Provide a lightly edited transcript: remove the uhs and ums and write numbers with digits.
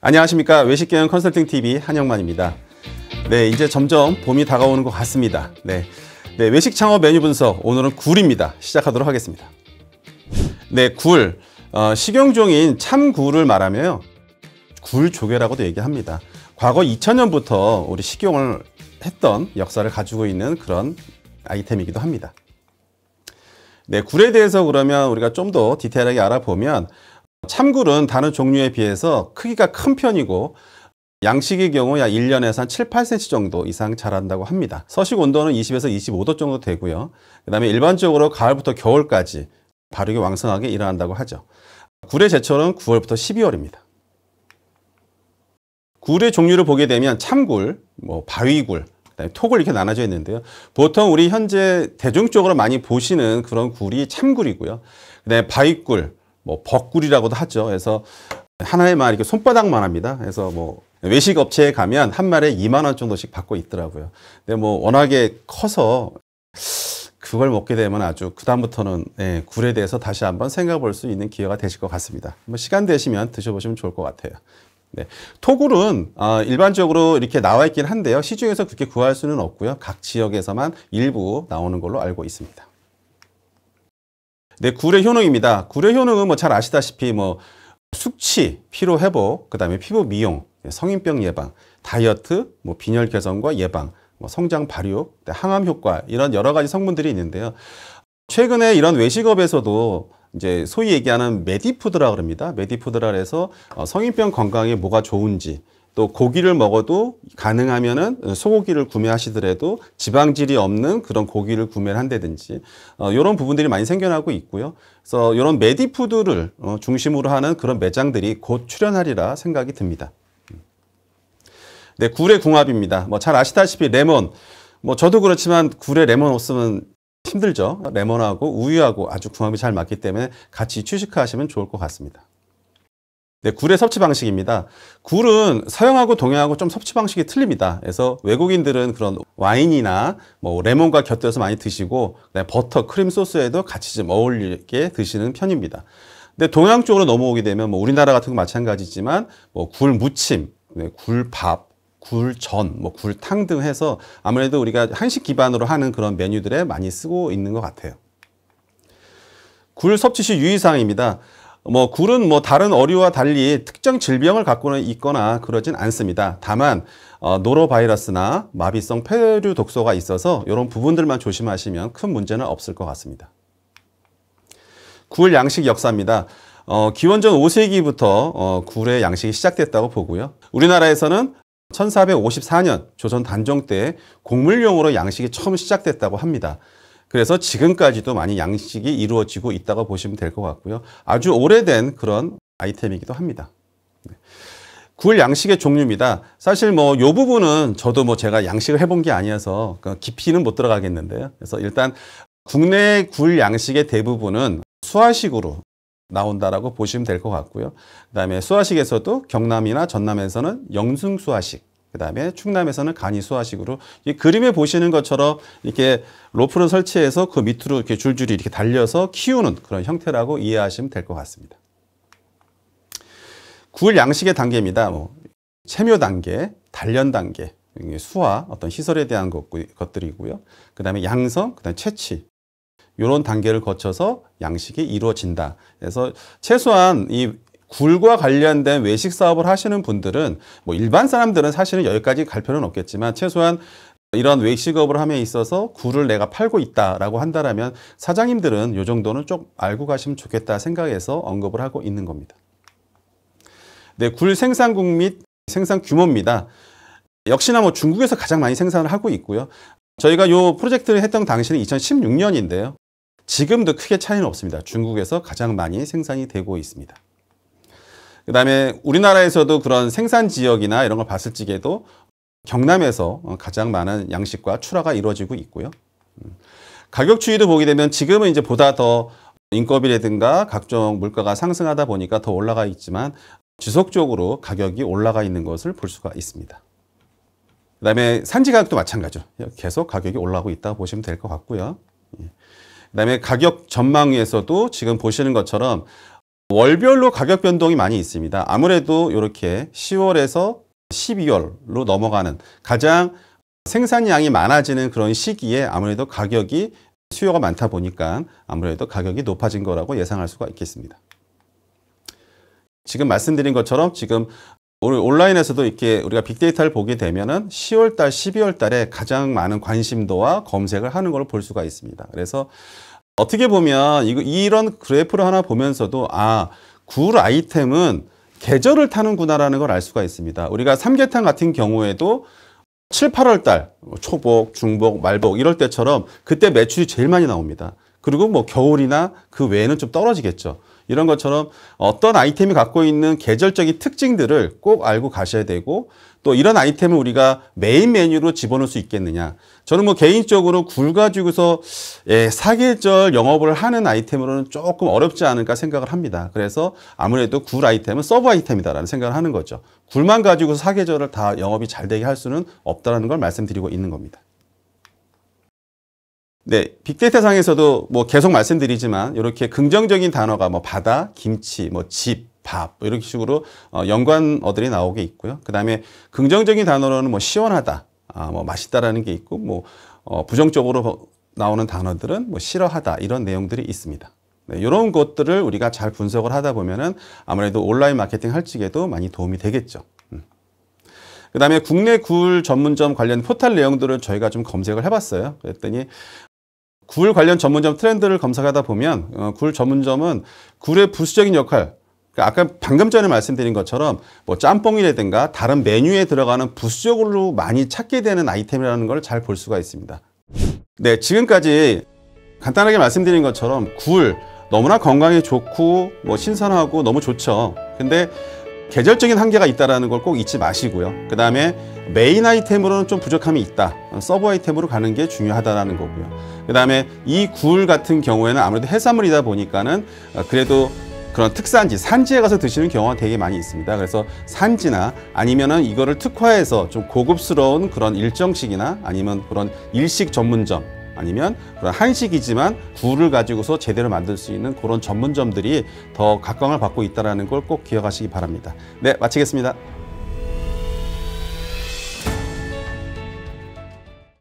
안녕하십니까. 외식경영 컨설팅TV 한영만입니다. 네, 이제 점점 봄이 다가오는 것 같습니다. 네, 외식 창업 메뉴 분석, 오늘은 굴입니다. 시작하도록 하겠습니다. 네, 굴. 식용종인 참굴을 말하며요, 굴조개라고도 얘기합니다. 과거 2000년부터 우리 식용을 했던 역사를 가지고 있는 그런 아이템이기도 합니다. 네, 굴에 대해서 그러면 우리가 좀 더 디테일하게 알아보면, 참굴은 다른 종류에 비해서 크기가 큰 편이고 양식의 경우 약 1년에서 한 7, 8cm 정도 이상 자란다고 합니다. 서식 온도는 20에서 25도 정도 되고요. 그 다음에 일반적으로 가을부터 겨울까지 발육이 왕성하게 일어난다고 하죠. 굴의 제철은 9월부터 12월입니다. 굴의 종류를 보게 되면 참굴, 바위굴, 그다음에 토굴 이렇게 나눠져 있는데요. 보통 우리 현재 대중적으로 많이 보시는 그런 굴이 참굴이고요. 그다음에 바위굴, 벚굴이라고도 하죠. 그래서 하나의 말 이렇게 손바닥만 합니다. 그래서 외식 업체에 가면 한 마리에 2만 원 정도씩 받고 있더라고요. 근데 워낙에 커서 그걸 먹게 되면 아주 그다음부터는 굴에 대해서 다시 한번 생각해 볼 수 있는 기회가 되실 것 같습니다. 시간 되시면 드셔보시면 좋을 것 같아요. 네, 토굴은 일반적으로 이렇게 나와 있긴 한데요. 시중에서 그렇게 구할 수는 없고요. 각 지역에서만 일부 나오는 걸로 알고 있습니다. 네, 굴의 효능입니다. 굴의 효능은 잘 아시다시피 숙취, 피로 회복, 그다음에 피부 미용, 성인병 예방, 다이어트, 빈혈 개선과 예방, 성장 발육, 항암 효과, 이런 여러 가지 성분들이 있는데요. 최근에 이런 외식업에서도 이제 소위 얘기하는 메디푸드라 그럽니다. 메디푸드라 해서 성인병 건강에 뭐가 좋은지, 또 고기를 먹어도 가능하면은 소고기를 구매하시더라도 지방질이 없는 그런 고기를 구매를 한다든지 이런 부분들이 많이 생겨나고 있고요. 그래서 이런 메디푸드를 중심으로 하는 그런 매장들이 곧 출현하리라 생각이 듭니다. 네, 굴의 궁합입니다. 잘 아시다시피 레몬, 저도 그렇지만 굴에 레몬 없으면 힘들죠. 레몬하고 우유하고 아주 궁합이 잘 맞기 때문에 같이 취식하시면 좋을 것 같습니다. 네, 굴의 섭취 방식입니다. 굴은 서양하고 동양하고 좀 섭취 방식이 틀립니다. 그래서 외국인들은 그런 와인이나 레몬과 곁들여서 많이 드시고, 버터, 크림 소스에도 같이 좀 어울리게 드시는 편입니다. 근데 동양 쪽으로 넘어오게 되면 우리나라 같은 거 마찬가지지만 굴 무침, 굴밥, 굴전, 굴탕 등 해서 아무래도 우리가 한식 기반으로 하는 그런 메뉴들에 많이 쓰고 있는 것 같아요. 굴 섭취 시 유의사항입니다. 굴은 다른 어류와 달리 특정 질병을 갖고 있거나 그러진 않습니다. 다만 노로바이러스나 마비성 폐류 독소가 있어서 이런 부분들만 조심하시면 큰 문제는 없을 것 같습니다. 굴 양식 역사입니다. 기원전 5세기부터 굴의 양식이 시작됐다고 보고요. 우리나라에서는 1454년 조선 단종 때 곡물용으로 양식이 처음 시작됐다고 합니다. 그래서 지금까지도 많이 양식이 이루어지고 있다고 보시면 될 것 같고요. 아주 오래된 그런 아이템이기도 합니다. 굴 양식의 종류입니다. 사실 이 부분은 저도 제가 양식을 해본 게 아니어서 깊이는 못 들어가겠는데요. 그래서 일단 국내 굴 양식의 대부분은 수화식으로 나온다라고 보시면 될 것 같고요. 그다음에 수화식에서도 경남이나 전남에서는 영승 수화식, 그다음에 충남에서는 간이 수화식으로, 이 그림에 보시는 것처럼 이렇게 로프를 설치해서 그 밑으로 이렇게 줄줄이 이렇게 달려서 키우는 그런 형태라고 이해하시면 될 것 같습니다. 굴 양식의 단계입니다. 체묘 단계, 단련 단계, 수화, 어떤 시설에 대한 것들이고요. 그다음에 양성, 그다음에 채취. 이런 단계를 거쳐서 양식이 이루어진다. 그래서 최소한 이 굴과 관련된 외식 사업을 하시는 분들은 일반 사람들은 사실은 여기까지 갈 필요는 없겠지만 최소한 이런 외식업을 함에 있어서 굴을 내가 팔고 있다라고 한다면 사장님들은 이 정도는 좀 알고 가시면 좋겠다 생각해서 언급을 하고 있는 겁니다. 네, 굴 생산국 및 생산 규모입니다. 역시나 중국에서 가장 많이 생산을 하고 있고요. 저희가 이 프로젝트를 했던 당시는 2016년인데요. 지금도 크게 차이는 없습니다. 중국에서 가장 많이 생산이 되고 있습니다. 그 다음에 우리나라에서도 그런 생산 지역이나 이런 걸 봤을 적에도 경남에서 가장 많은 양식과 출하가 이루어지고 있고요. 가격 추이도 보게 되면 지금은 이제 보다 더 인건비라든가 각종 물가가 상승하다 보니까 더 올라가 있지만 지속적으로 가격이 올라가 있는 것을 볼 수가 있습니다. 그 다음에 산지 가격도 마찬가지죠. 계속 가격이 올라가고 있다고 보시면 될 것 같고요. 그 다음에 가격 전망에서도 지금 보시는 것처럼 월별로 가격 변동이 많이 있습니다. 아무래도 이렇게 10월에서 12월로 넘어가는 가장 생산량이 많아지는 그런 시기에 아무래도 가격이 수요가 많다 보니까 아무래도 가격이 높아진 거라고 예상할 수가 있겠습니다. 지금 말씀드린 것처럼 지금 온라인에서도 이렇게 우리가 빅데이터를 보게 되면은 10월 달, 12월 달에 가장 많은 관심도와 검색을 하는 걸 볼 수가 있습니다. 그래서 어떻게 보면 이런 그래프를 하나 보면서도 굴 아이템은 계절을 타는구나라는 걸 알 수가 있습니다. 우리가 삼계탕 같은 경우에도 7, 8월 달 초복, 중복, 말복 이럴 때처럼 그때 매출이 제일 많이 나옵니다. 그리고 뭐 겨울이나 그 외에는 좀 떨어지겠죠. 이런 것처럼 어떤 아이템이 갖고 있는 계절적인 특징들을 꼭 알고 가셔야 되고, 또 이런 아이템을 우리가 메인 메뉴로 집어넣을 수 있겠느냐. 저는 뭐 개인적으로 굴 가지고서 사계절 영업을 하는 아이템으로는 조금 어렵지 않을까 생각을 합니다. 그래서 아무래도 굴 아이템은 서브 아이템이다라는 생각을 하는 거죠. 굴만 가지고서 사계절을 다 영업이 잘 되게 할 수는 없다는 걸 말씀드리고 있는 겁니다. 네, 빅데이터 상에서도 뭐 계속 말씀드리지만 이렇게 긍정적인 단어가 뭐 바다, 김치, 뭐 집, 밥 이렇게 식으로 연관어들이 나오게 있고요. 그 다음에 긍정적인 단어로는 뭐 시원하다, 뭐 맛있다라는 게 있고, 뭐 부정적으로 나오는 단어들은 뭐 싫어하다 이런 내용들이 있습니다. 네, 이런 것들을 우리가 잘 분석을 하다 보면은 아무래도 온라인 마케팅 할 적에도 많이 도움이 되겠죠. 그 다음에 국내 굴 전문점 관련 포털 내용들을 저희가 좀 검색을 해봤어요. 그랬더니 굴 관련 전문점 트렌드를 검색하다 보면 굴 전문점은 굴의 부수적인 역할, 그러니까 아까 방금 전에 말씀드린 것처럼 뭐 짬뽕이라든가 다른 메뉴에 들어가는 부수적으로 많이 찾게 되는 아이템이라는 걸 잘 볼 수가 있습니다. 네, 지금까지 간단하게 말씀드린 것처럼 굴 너무나 건강에 좋고 뭐 신선하고 너무 좋죠. 근데 계절적인 한계가 있다는 걸 꼭 잊지 마시고요. 그 다음에 메인 아이템으로는 좀 부족함이 있다. 서브 아이템으로 가는 게 중요하다는 거고요. 그 다음에 이 굴 같은 경우에는 아무래도 해산물이다 보니까는 그래도 그런 특산지, 산지에 가서 드시는 경우가 되게 많이 있습니다. 그래서 산지나 아니면은 이거를 특화해서 좀 고급스러운 그런 일정식이나 아니면 그런 일식 전문점, 아니면 그런 한식이지만 굴을 가지고서 제대로 만들 수 있는 그런 전문점들이 더 각광을 받고 있다는 걸 꼭 기억하시기 바랍니다. 네, 마치겠습니다.